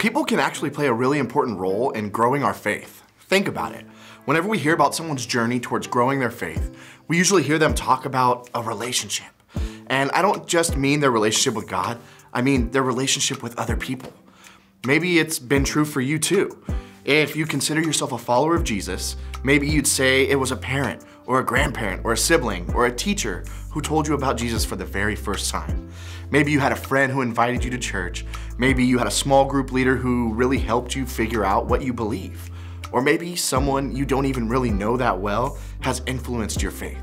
People can actually play a really important role in growing our faith. Think about it. Whenever we hear about someone's journey towards growing their faith, we usually hear them talk about a relationship. And I don't just mean their relationship with God, I mean their relationship with other people. Maybe it's been true for you too. If you consider yourself a follower of Jesus, maybe you'd say it was a parent or a grandparent or a sibling or a teacher who told you about Jesus for the very first time. Maybe you had a friend who invited you to church. Maybe you had a small group leader who really helped you figure out what you believe. Or maybe someone you don't even really know that well has influenced your faith.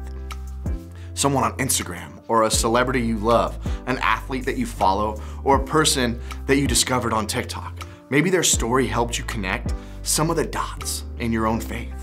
Someone on Instagram, or a celebrity you love, an athlete that you follow, or a person that you discovered on TikTok. Maybe their story helped you connect some of the dots in your own faith.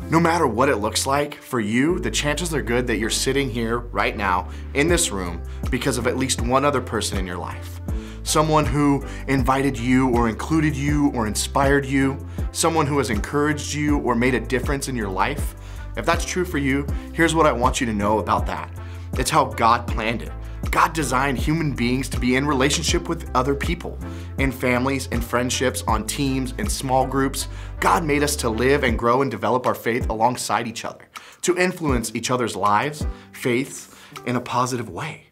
No matter what it looks like, for you, the chances are good that you're sitting here right now in this room because of at least one other person in your life. Someone who invited you or included you or inspired you, someone who has encouraged you or made a difference in your life. If that's true for you, here's what I want you to know about that. It's how God planned it. God designed human beings to be in relationship with other people, in families, in friendships, on teams, in small groups. God made us to live and grow and develop our faith alongside each other, to influence each other's lives, faiths, in a positive way.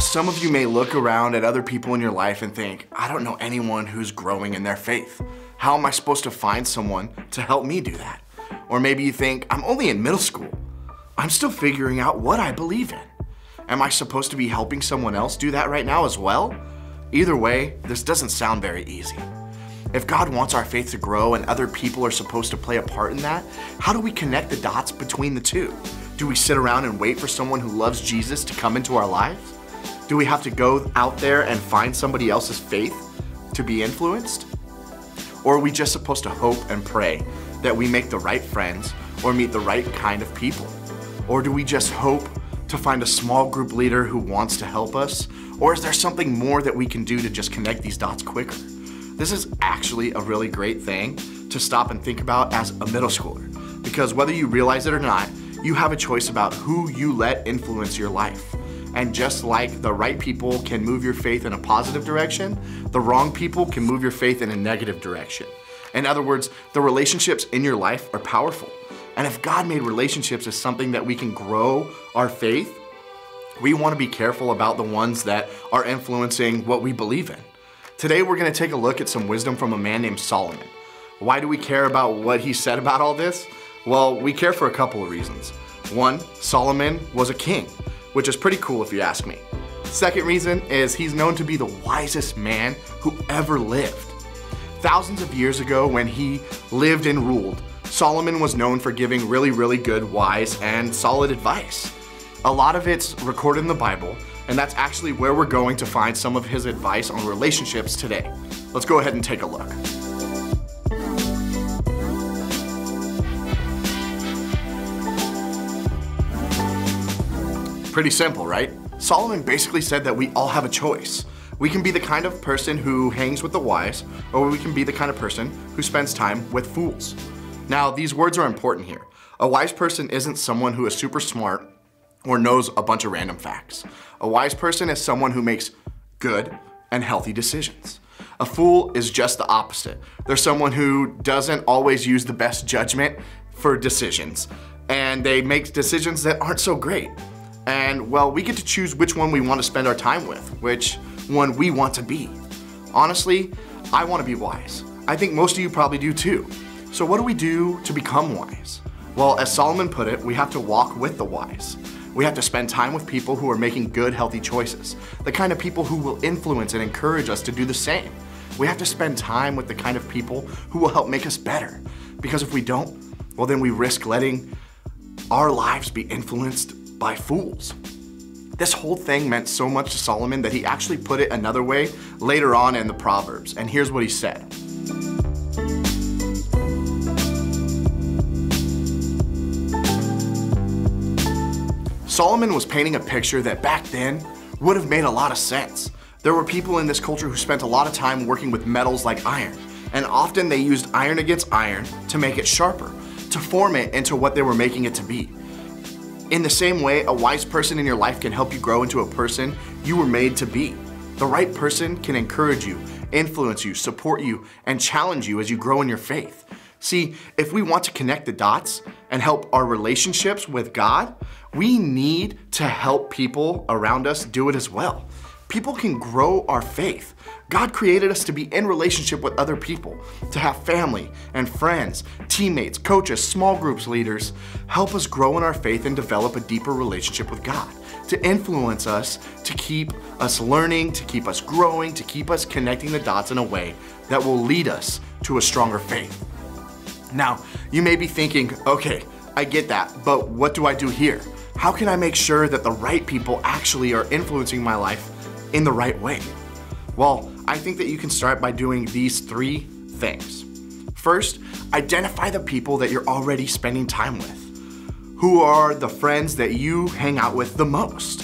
Some of you may look around at other people in your life and think, I don't know anyone who's growing in their faith. How am I supposed to find someone to help me do that? Or maybe you think, I'm only in middle school. I'm still figuring out what I believe in. Am I supposed to be helping someone else do that right now as well? Either way, this doesn't sound very easy. If God wants our faith to grow and other people are supposed to play a part in that, how do we connect the dots between the two? Do we sit around and wait for someone who loves Jesus to come into our lives? Do we have to go out there and find somebody else's faith to be influenced? Or are we just supposed to hope and pray that we make the right friends or meet the right kind of people? Or do we just hope to find a small group leader who wants to help us? Or is there something more that we can do to just connect these dots quicker? This is actually a really great thing to stop and think about as a middle schooler, because whether you realize it or not, you have a choice about who you let influence your life. And just like the right people can move your faith in a positive direction, the wrong people can move your faith in a negative direction. In other words, the relationships in your life are powerful. And if God made relationships as something that we can grow our faith, we want to be careful about the ones that are influencing what we believe in. Today, we're going to take a look at some wisdom from a man named Solomon. Why do we care about what he said about all this? Well, we care for a couple of reasons. One, Solomon was a king, which is pretty cool if you ask me. Second reason is he's known to be the wisest man who ever lived. Thousands of years ago when he lived and ruled, Solomon was known for giving really good, wise, and solid advice. A lot of it's recorded in the Bible, and that's actually where we're going to find some of his advice on relationships today. Let's go ahead and take a look. Pretty simple, right? Solomon basically said that we all have a choice. We can be the kind of person who hangs with the wise, or we can be the kind of person who spends time with fools. Now, these words are important here. A wise person isn't someone who is super smart or knows a bunch of random facts. A wise person is someone who makes good and healthy decisions. A fool is just the opposite. They're someone who doesn't always use the best judgment for decisions, and they make decisions that aren't so great. And well, we get to choose which one we want to spend our time with, which one we want to be. Honestly, I want to be wise. I think most of you probably do too. So what do we do to become wise? Well, as Solomon put it, we have to walk with the wise. We have to spend time with people who are making good, healthy choices, the kind of people who will influence and encourage us to do the same. We have to spend time with the kind of people who will help make us better. Because if we don't, well, then we risk letting our lives be influenced by fools. This whole thing meant so much to Solomon that he actually put it another way later on in the Proverbs. And here's what he said. Solomon was painting a picture that back then would have made a lot of sense. There were people in this culture who spent a lot of time working with metals like iron, and often they used iron against iron to make it sharper, to form it into what they were making it to be. In the same way, a wise person in your life can help you grow into a person you were made to be. The right person can encourage you, influence you, support you, and challenge you as you grow in your faith. See, if we want to connect the dots and help our relationships with God, we need to help people around us do it as well. People can grow our faith. God created us to be in relationship with other people, to have family and friends, teammates, coaches, small groups, leaders, help us grow in our faith and develop a deeper relationship with God, to influence us, to keep us learning, to keep us growing, to keep us connecting the dots in a way that will lead us to a stronger faith. Now, you may be thinking, okay, I get that, but what do I do here? How can I make sure that the right people actually are influencing my life in the right way? Well, I think that you can start by doing these 3 things. First, identify the people that you're already spending time with. Who are the friends that you hang out with the most?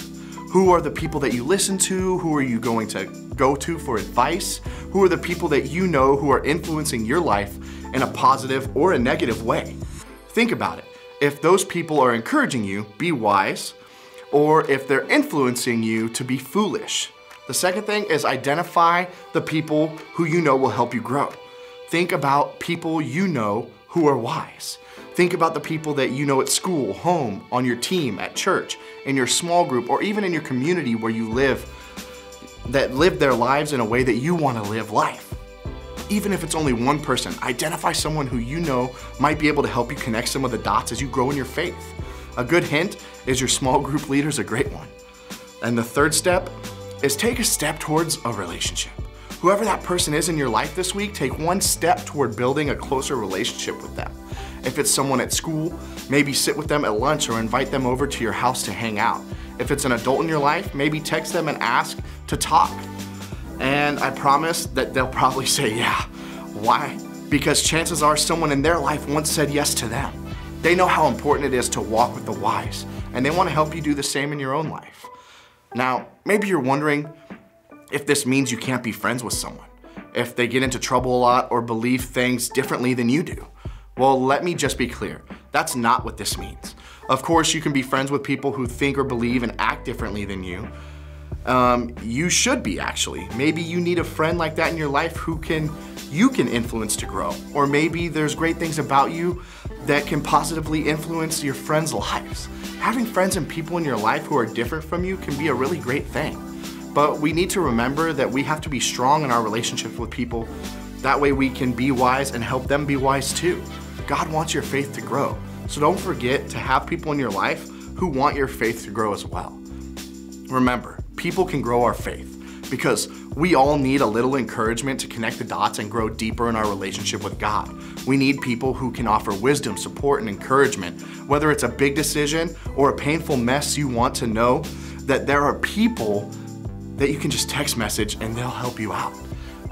Who are the people that you listen to? Who are you going to go to for advice? Who are the people that you know who are influencing your life in a positive or a negative way? Think about it. If those people are encouraging you, be wise, or if they're influencing you to be foolish. The second thing is identify the people who you know will help you grow. Think about people you know who are wise. Think about the people that you know at school, home, on your team, at church, in your small group, or even in your community where you live, that live their lives in a way that you want to live life. Even if it's only one person, identify someone who you know might be able to help you connect some of the dots as you grow in your faith. A good hint is your small group leader is a great one. And the third step is take a step towards a relationship. Whoever that person is in your life this week, take one step toward building a closer relationship with them. If it's someone at school, maybe sit with them at lunch or invite them over to your house to hang out. If it's an adult in your life, maybe text them and ask to talk. And I promise that they'll probably say yeah. Why? Because chances are someone in their life once said yes to them. They know how important it is to walk with the wise, and they want to help you do the same in your own life. Now, maybe you're wondering if this means you can't be friends with someone, if they get into trouble a lot or believe things differently than you do. Well, let me just be clear. That's not what this means. Of course, you can be friends with people who think or believe and act differently than you. You should be, actually. Maybe you need a friend like that in your life who you can influence to grow. Or maybe there's great things about you that can positively influence your friends' lives. Having friends and people in your life who are different from you can be a really great thing. But we need to remember that we have to be strong in our relationships with people. That way we can be wise and help them be wise too. God wants your faith to grow. So don't forget to have people in your life who want your faith to grow as well. Remember, people can grow our faith because we all need a little encouragement to connect the dots and grow deeper in our relationship with God. We need people who can offer wisdom, support, and encouragement. Whether it's a big decision or a painful mess, you want to know that there are people that you can just text message and they'll help you out.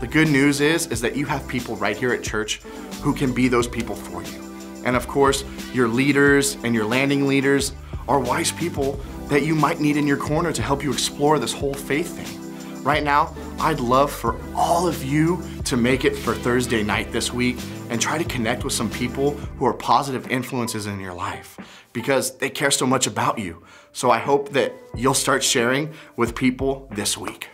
The good news is that you have people right here at church who can be those people for you. And of course, your leaders and your landing leaders are wise people that you might need in your corner to help you explore this whole faith thing. Right now, I'd love for all of you to make it for Thursday night this week and try to connect with some people who are positive influences in your life because they care so much about you. So I hope that you'll start sharing with people this week.